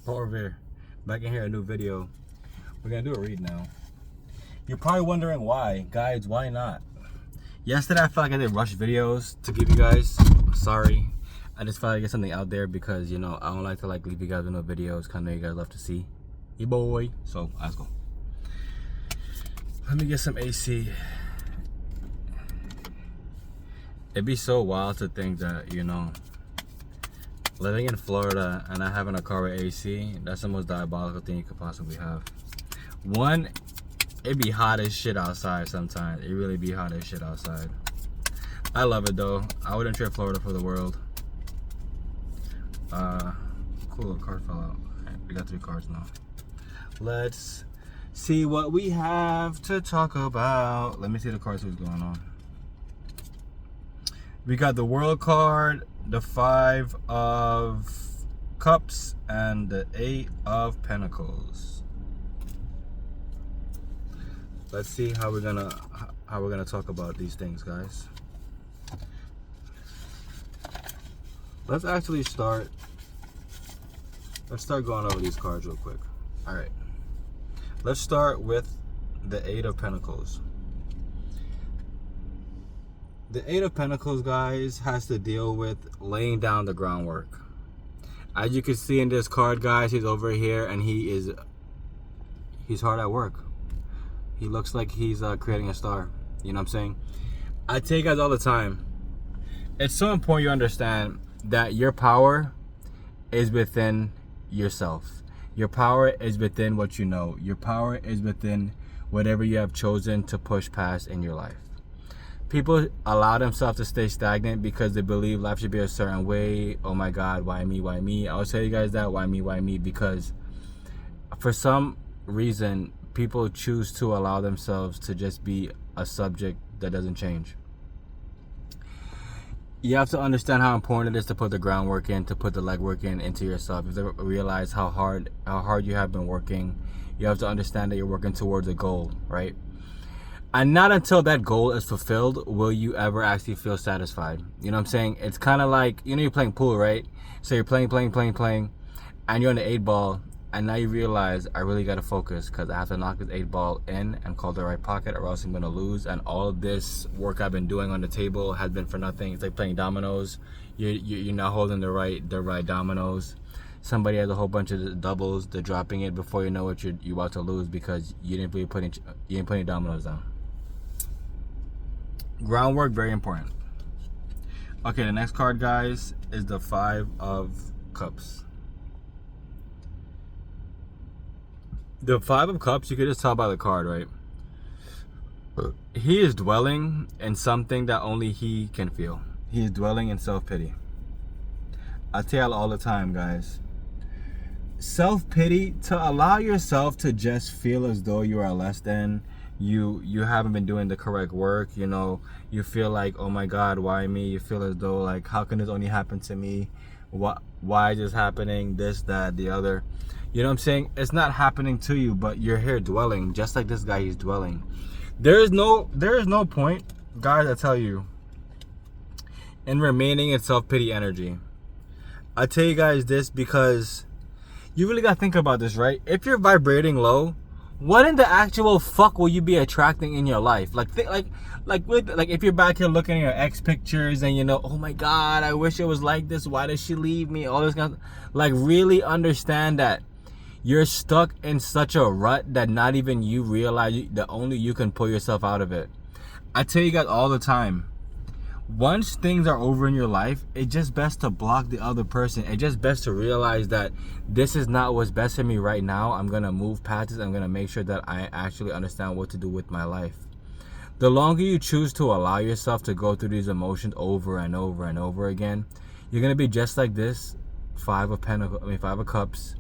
Over here. Back in here, a new video. We're gonna do a read now. You're probably wondering why. Guys, why not? Yesterday I felt like I did rush videos to give you guys. Sorry. I just felt like I get something out there because, you know, I don't like to leave you guys with no videos. Kind of you guys love to see. Hey boy. So let's go. Let me get some AC. It'd be so wild to think that, you know, living in Florida and not having a car with AC, that's the most diabolical thing you could possibly have. One, it'd be hot as shit outside sometimes. It really be hot as shit outside. I love it though. I wouldn't trade Florida for the world. Cool, little card fell out. Right, we got 3 cards now. Let's see what we have to talk about. Let me see the cards, what's going on. We got the World card, the 5 of Cups, and the 8 of Pentacles. Let's see how we're gonna talk about these things, guys. Let's actually start. Let's start going over these cards real quick. All right. Let's start with the 8 of Pentacles. The 8 of Pentacles, guys, has to deal with laying down the groundwork. As you can see in this card, guys, he's over here and he's hard at work. He looks like he's creating a star. You know what I'm saying? I tell you guys all the time, it's so important you understand that your power is within yourself. Your power is within what you know. Your power is within whatever you have chosen to push past in your life. People allow themselves to stay stagnant because they believe life should be a certain way. Oh my God, why me, why me? I'll tell you guys that, why me? Because for some reason, people choose to allow themselves to just be a subject that doesn't change. You have to understand how important it is to put the groundwork in, to put the legwork into yourself. You have to realize how hard you have been working. You have to understand that you're working towards a goal, right? And not until that goal is fulfilled will you ever actually feel satisfied. You know what I'm saying? It's kind of like, you know, you're playing pool, right? So you're playing, and you're on the 8 ball, and now you realize, I really got to focus because I have to knock this 8 ball in and call the right pocket or else I'm going to lose. And all of this work I've been doing on the table has been for nothing. It's like playing dominoes. You're not holding the right dominoes. Somebody has a whole bunch of doubles. They're dropping it before you know what you're about to lose because you didn't put any dominoes down. Groundwork, very important. Okay, the next card, guys, is the 5 of Cups. The 5 of Cups, you can just tell by the card, right? He is dwelling in something that only he can feel. He is dwelling in self-pity. I tell all the time, guys. Self-pity, to allow yourself to just feel as though you are less than, you haven't been doing the correct work, you know, you feel like, oh my God, why me? You feel as though like, how can this only happen to me? Why is this happening? This, that, the other. You know what I'm saying? It's not happening to you, but you're here dwelling, just like this guy, he's dwelling. There is no point, guys, I tell you, in remaining in self-pity energy. I tell you guys this because you really gotta think about this, right? If you're vibrating low, what in the actual fuck will you be attracting in your life? Like if you're back here looking at your ex pictures and you know, oh my God, I wish it was like this. Why did she leave me? All this kind of, like, really understand that you're stuck in such a rut that not even you realize that only you can pull yourself out of it. I tell you guys all the time, once things are over in your life, it's just best to block the other person. It's just best to realize that this is not what's best for me right now. I'm going to move past this. I'm going to make sure that I actually understand what to do with my life. The longer you choose to allow yourself to go through these emotions over and over and over again, you're going to be just like this 5 of Cups.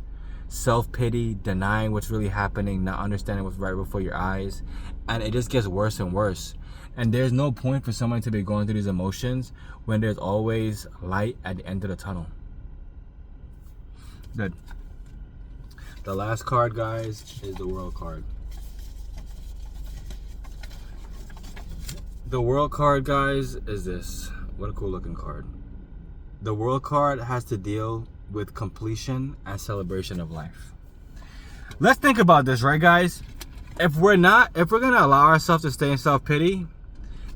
Self-pity, denying what's really happening, not understanding what's right before your eyes. And it just gets worse and worse. And there's no point for someone to be going through these emotions when there's always light at the end of the tunnel. Good. The last card, guys, is the World card. The World card, guys, is this. What a cool looking card. The World card has to deal with completion and celebration of life. Let's think about this, right, guys? If we're gonna allow ourselves to stay in self-pity,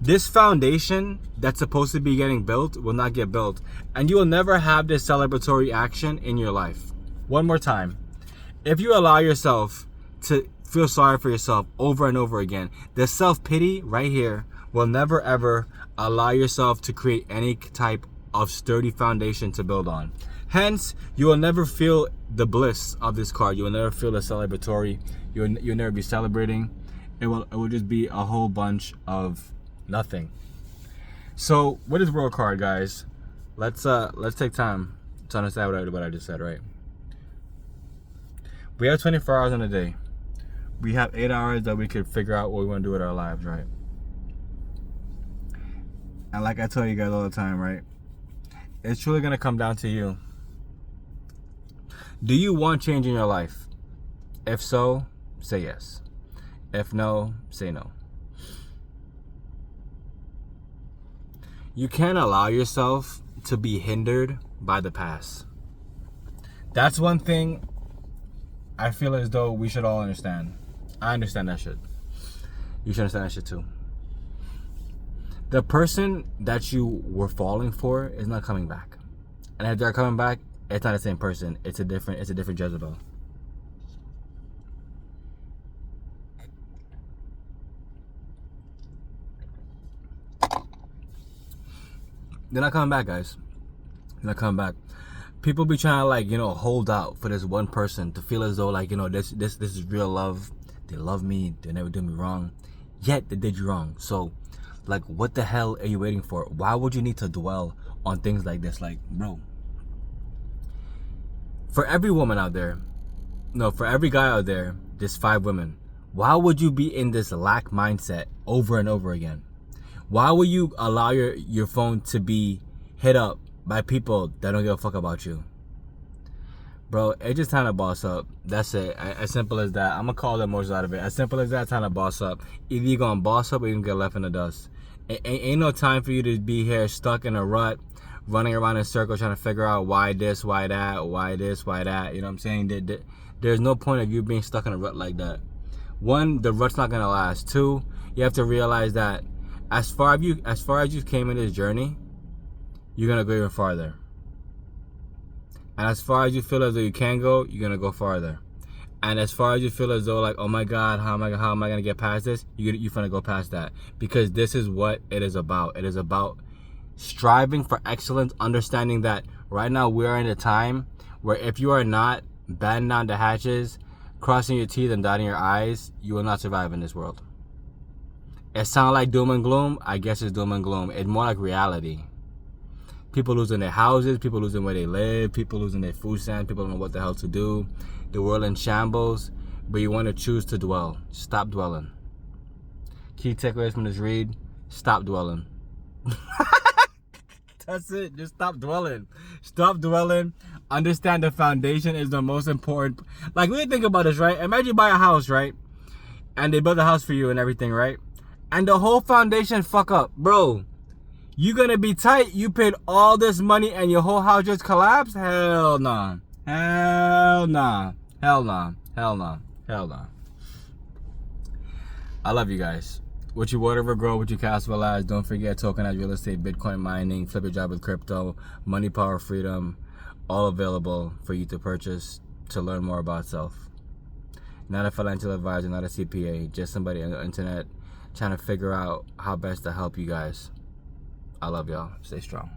this foundation that's supposed to be getting built will not get built, and you will never have this celebratory action in your life. One more time. If you allow yourself to feel sorry for yourself over and over again, the self-pity right here will never ever allow yourself to create any type of sturdy foundation to build on. Hence, you will never feel the bliss of this card. You will never feel the celebratory. You'll never be celebrating. It will just be a whole bunch of nothing. So with this world card, guys, let's take time to understand what I just said, right? We have 24 hours in a day. We have 8 hours that we could figure out what we want to do with our lives, right? And like I tell you guys all the time, right? It's truly going to come down to you. Do you want change in your life? If so, say yes. If no, say no. You can't allow yourself to be hindered by the past. That's one thing I feel as though we should all understand. I understand that shit. You should understand that shit too. The person that you were falling for is not coming back. And if they're coming back, it's not the same person. It's a different Jezebel. They're not coming back, guys. They're not coming back. People be trying to, like, you know, hold out for this one person to feel as though, like, you know, this is real love. They love me. They never did me wrong. Yet they did you wrong. So, like, what the hell are you waiting for? Why would you need to dwell on things like this? Like, bro, for every woman out there, no, for every guy out there, there's 5 women. Why would you be in this lack mindset over and over again? Why would you allow your phone to be hit up by people that don't give a fuck about you? Bro, it's just time to boss up. That's it. As simple as that. I'm gonna call the emotions out of it. As simple as that, time to boss up. Either you're gonna boss up or you're gonna get left in the dust. Ain't no time for you to be here stuck in a rut, running around in a circle trying to figure out why this, why that, why this, why that. You know what I'm saying? There's no point of you being stuck in a rut like that. 1, the rut's not gonna last. 2, you have to realize that as far as you came in this journey, you're gonna go even farther. And as far as you feel as though you can go, you're gonna go farther. And as far as you feel as though, like, oh my God, how am I gonna get past this? You're gonna go past that, because this is what it is about. It is about striving for excellence, understanding that right now we are in a time where if you are not batting down the hatches, crossing your teeth and dotting your I's, you will not survive in this world. It sounds like doom and gloom. I guess it's doom and gloom. It's more like reality. People losing their houses, people losing where they live, people losing their food stamps, people don't know what the hell to do. The world in shambles, but you want to choose to dwell. Stop dwelling. Key takeaways from this read: stop dwelling. That's it. Just stop dwelling. Stop dwelling. Understand the foundation is the most important. Like, really think about this, right? Imagine you buy a house, right? And they build a house for you and everything, right? And the whole foundation fuck up. Bro, you gonna be tight. You paid all this money and your whole house just collapsed? Hell nah. Hell nah. Hell nah. Hell nah. Hell nah. I love you guys. What you whatever grow, what you cast for lives. Don't forget tokenized real estate, Bitcoin mining, flip your job with crypto, money, power, freedom, all available for you to purchase to learn more about self. Not a financial advisor, not a CPA, just somebody on the internet trying to figure out how best to help you guys. I love y'all. Stay strong.